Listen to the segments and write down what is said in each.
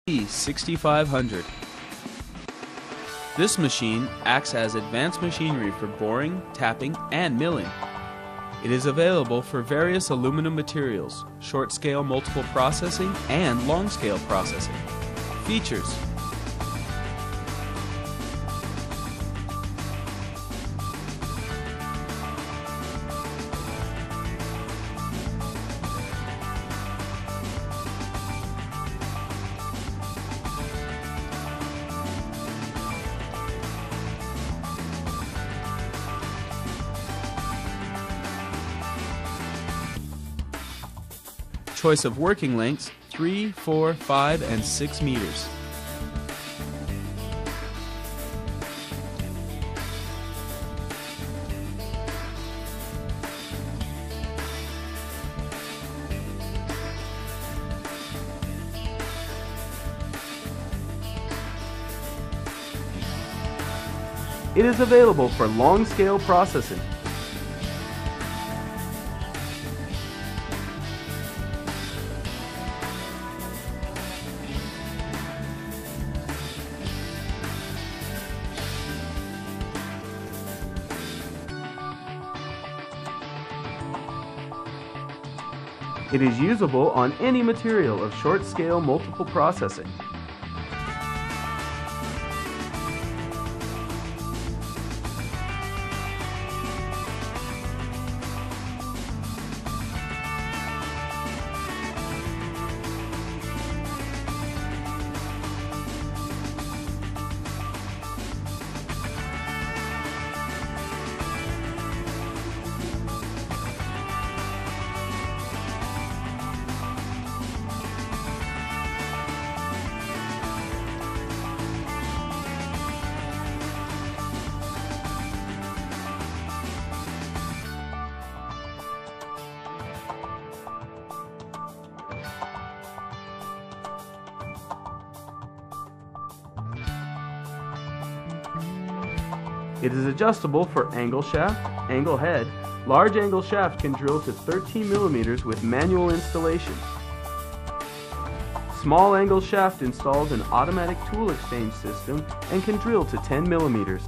6500. This machine acts as advanced machinery for boring, tapping, and milling. It is available for various aluminum materials, short-scale multiple processing, and long-scale processing. Features: choice of working lengths 3, 4, 5, and 6 meters. It is available for long-scale processing. It is usable on any material of short-scale multiple processing. It is adjustable for angle shaft, angle head. Large angle shaft can drill to 13 millimeters with manual installation. Small angle shaft installs an automatic tool exchange system and can drill to 10 millimeters.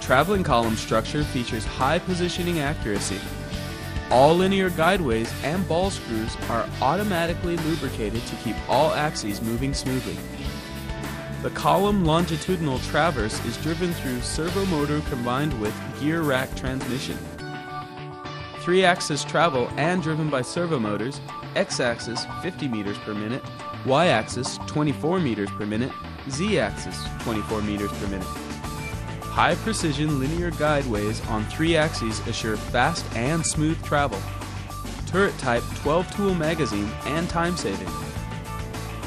Traveling column structure features high positioning accuracy. All linear guideways and ball screws are automatically lubricated to keep all axes moving smoothly. The column longitudinal traverse is driven through servo motor combined with gear rack transmission. 3-axis travel and driven by servo motors, x-axis 50 meters per minute, y-axis 24 meters per minute, z-axis 24 meters per minute. High-precision linear guideways on 3 axes assure fast and smooth travel. Turret-type 12-tool magazine and time-saving.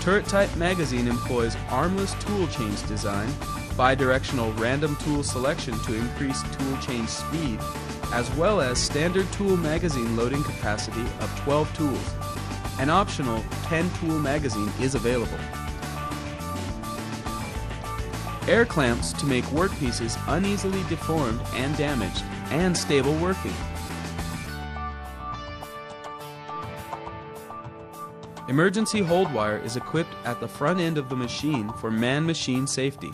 Turret-type magazine employs armless tool change design, bidirectional random tool selection to increase tool change speed, as well as standard tool magazine loading capacity of 12 tools. An optional 10-tool magazine is available. Air clamps to make workpieces uneasily deformed and damaged, and stable working. Emergency hold wire is equipped at the front end of the machine for man-machine safety.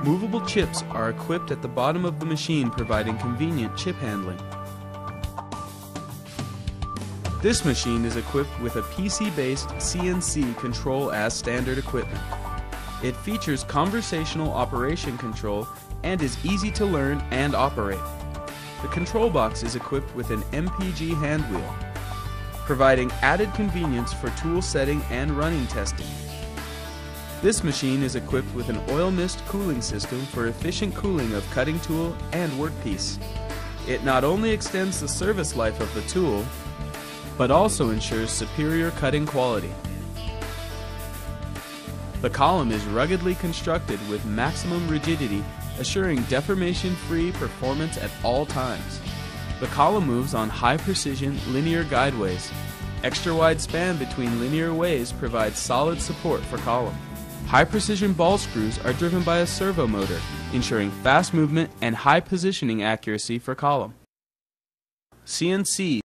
Movable chips are equipped at the bottom of the machine, providing convenient chip handling. This machine is equipped with a PC-based CNC control as standard equipment. It features conversational operation control and is easy to learn and operate. The control box is equipped with an MPG hand wheel, providing added convenience for tool setting and running testing. This machine is equipped with an oil mist cooling system for efficient cooling of cutting tool and workpiece. It not only extends the service life of the tool, but also ensures superior cutting quality. The column is ruggedly constructed with maximum rigidity, assuring deformation-free performance at all times. The column moves on high-precision linear guideways. Extra wide span between linear ways provides solid support for column. High precision ball screws are driven by a servo motor, ensuring fast movement and high positioning accuracy for column. CNC